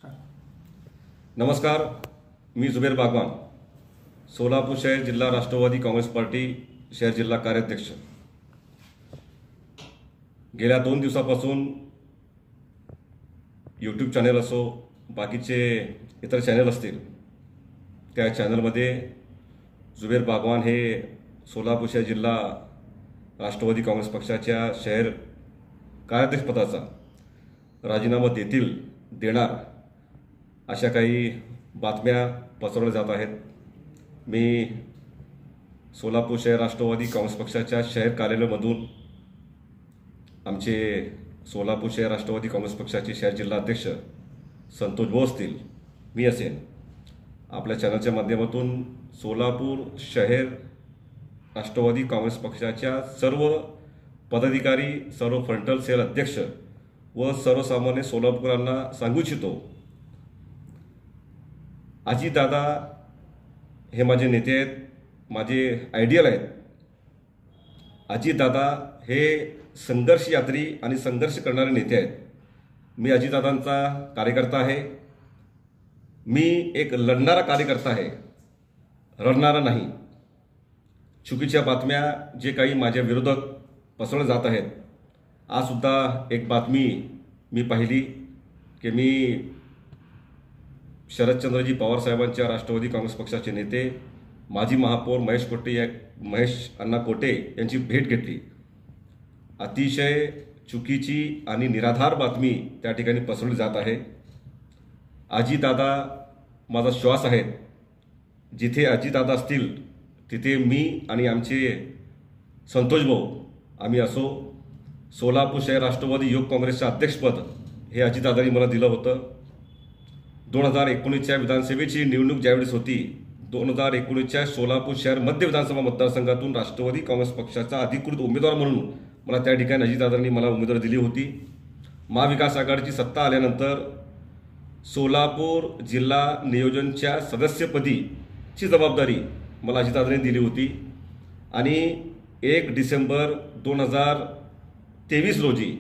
नमस्कार, मी जुबेर बागवान, सोलापूर शहर जिल्हा राष्ट्रवादी काँग्रेस पार्टी शहर जिल्हा कार्याध्यक्ष। गेल्या 2 दिवसापासून यूट्यूब चॅनल असो, बाकीचे इतर चॅनल असतील, त्या चॅनलमध्ये जुबेर बागवान हे सोलापूर शहर जिल्हा राष्ट्रवादी काँग्रेस पक्षाच्या शहर कार्याध्यक्षपदाचा राजीनामा देणार अशा काही बातम्या पसरवल्या जात आहेत। मी सोलापूर शहर राष्ट्रवादी काँग्रेस पक्षाच्या शहर कार्यालयामधून आमचे सोलापूर शहर राष्ट्रवादी काँग्रेस पक्षाचे शहर जिल्हा अध्यक्ष संतोष भाऊ असतील, मी असेन, आपल्या चॅनलच्या माध्यमातून सोलापूर शहर राष्ट्रवादी काँग्रेस पक्षाच्या सर्व पदाधिकारी, सर्व फ्रंटल सेल अध्यक्ष व सर्वसामान्य सोलापूरकरांना सांगू इच्छितो, अजितदादा हे माझे नेते आहेत, माझे आयडियल आहेत। अजितदादा हे संघर्ष यात्री आणि संघर्ष करणारे नेते आहेत। मी अजितदादांचा कार्यकर्ता आहे। मी एक लढणारा कार्यकर्ता आहे, रडणारा नाही। चुकीच्या बातम्या जे काही माझ्या विरोधात पसरवल्या जात आहेत, आज सुद्धा एक बातमी मी पाहिली की मी शरदचंद्रजी पवार साहेबांच्या राष्ट्रवादी काँग्रेस पक्षाचे नेते माजी महापौर महेश अण्णा कोटे यांची भेट घेतली। अतिशय चुकीची आणि निराधार बातमी त्या ठिकाणी पसरवली जात आहे। अजितदादा माझा श्वास आहेत। जिथे अजितदादा असतील तिथे मी आणि आमचे संतोष भाऊ आम्ही असो। सोलापूर शहर राष्ट्रवादी युवक काँग्रेसचे अध्यक्षपद हे अजितदादांनी मला दिलं होतं। 2019च्या विधानसभेची निवडणूक ज्यावेळेस होती, 2019च्या सोलापूर शहर मध्य विधानसभा मतदारसंघातून राष्ट्रवादी काँग्रेस पक्षाचा अधिकृत उमेदवार म्हणून मला त्या ठिकाणी अजितदादांनी मला उमेदवारी दिली होती। महाविकास आघाडीची सत्ता आल्यानंतर सोलापूर जिल्हा नियोजनच्या सदस्यपदीची जबाबदारी मला अजितदादांनी दिली होती आणि 1 डिसेंबर 2023 रोजी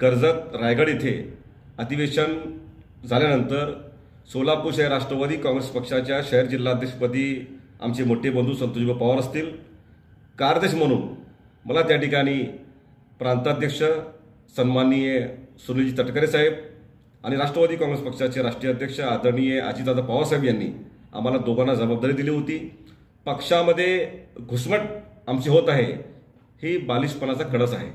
कर्जत रायगड येथे अधिवेशन झाल्यानंतर सोलापूर शहर राष्ट्रवादी काँग्रेस पक्षाच्या शहर जिल्हाध्यक्षपदी आमचे मोठे बंधू संतोषभाऊ पवार असतील, कार्याध्यक्ष म्हणून मला त्या ठिकाणी प्रांताध्यक्ष सन्माननीय सुनीलजी तटकरे साहेब आणि राष्ट्रवादी काँग्रेस पक्षाचे राष्ट्रीय अध्यक्ष आदरणीय अजितदादा पवार साहेब यांनी आम्हाला दोघांना जबाबदारी दिली होती। पक्षामध्ये घुसमट आमची होत आहे, ही बालिशपणाचा कळस आहे।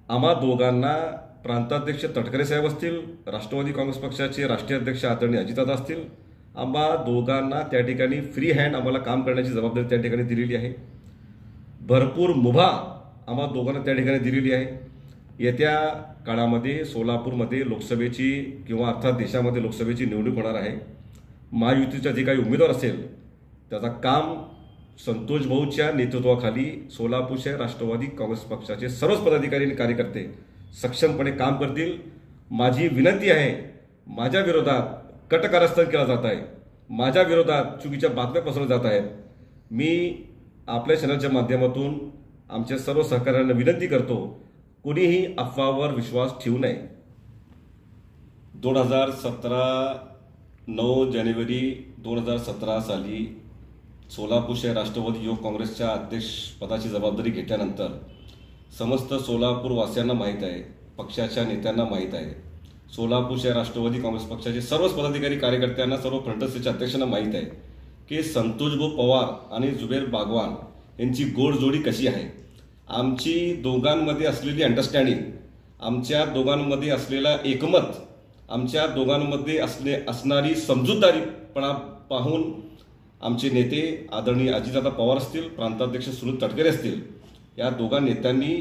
आम्हा दोघांना प्रांताध्यक्ष तटकरे साहेब असतील, राष्ट्रवादी काँग्रेस पक्षाचे राष्ट्रीय अध्यक्ष आदरणीय अजितदादा असतील, आम्हा दोघांना त्या ठिकाणी फ्री हँड आम्हाला काम करण्याची जबाबदारी त्या ठिकाणी दिलेली आहे। भरपूर मुभा आम्हा दोघांना त्या ठिकाणी दिलेली आहे। येत्या काळामध्ये सोलापूरमध्ये लोकसभेची किंवा अर्थात देशामध्ये लोकसभेची निवडणूक होणार आहे। महायुतीचा जे काही उमेदवार असेल त्याचा काम संतोष भाऊच्या नेतृत्वाखाली सोलापूर शहर राष्ट्रवादी काँग्रेस पक्षाचे सर्वच पदाधिकारी आणि कार्यकर्ते सक्षमपणे काम करतील। माझी विनंती आहे, माझ्या विरोधात कटकारस्थान केला जात आहे, माझ्या विरोधात चुकीच्या बातम्या पसरवल्या जात आहेत। मी आपल्या चॅनलच्या माध्यमातून आमच्या सर्व सहकाऱ्यांना विनंती करतो, कोणीही अफवावर विश्वास ठेवू नये। 9 जानेवारी 2017 साली सोलापूर शहर राष्ट्रवादी युवक काँग्रेसच्या अध्यक्षपदाची जबाबदारी घेतल्यानंतर समस्त सोलापूर वासियांना माहीत आहे, पक्षाच्या नेत्यांना माहीत आहे, सोलापूर शहर राष्ट्रवादी काँग्रेस पक्षाचे सर्वच पदाधिकारी कार्यकर्त्यांना, सर्व फ्रंटल सेलच्या अध्यक्षांना माहीत आहे की संतोषभाऊ पवार आणि जुबेर बागवान यांची गोडजोडी कशी आहे। आमची दोघांमध्ये असलेली अंडरस्टँडिंग, आमच्या दोघांमध्ये असलेला एकमत, आमच्या दोघांमध्ये असणारी समजूतदारीपणा पाहून आमचे नेते आदरणीय अजितदादा पवार असतील, प्रांताध्यक्ष सुनील तटकरे असतील, या दोघा नेत्यांनी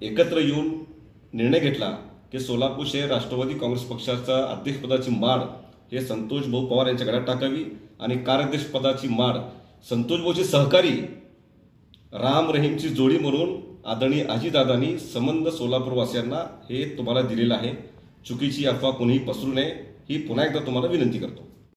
एकत्र येऊन निर्णय घेतला की सोलापूर शहर राष्ट्रवादी काँग्रेस पक्षाचा अध्यक्षपदाची माळ हे संतोष भाऊ पवार यांच्या गळ्यात टाकावी आणि कार्याध्यक्षपदाची माळ संतोष भाऊचे सहकारी राम रहीमची जोडी म्हणून आदरणीय अजितदादांनी संबंध सोलापूरवासियांना हे तुम्हाला दिलेलं आहे। चुकीची अफवा कोणीही पसरू नये ही पुन्हा एकदा तुम्हाला विनंती करतो।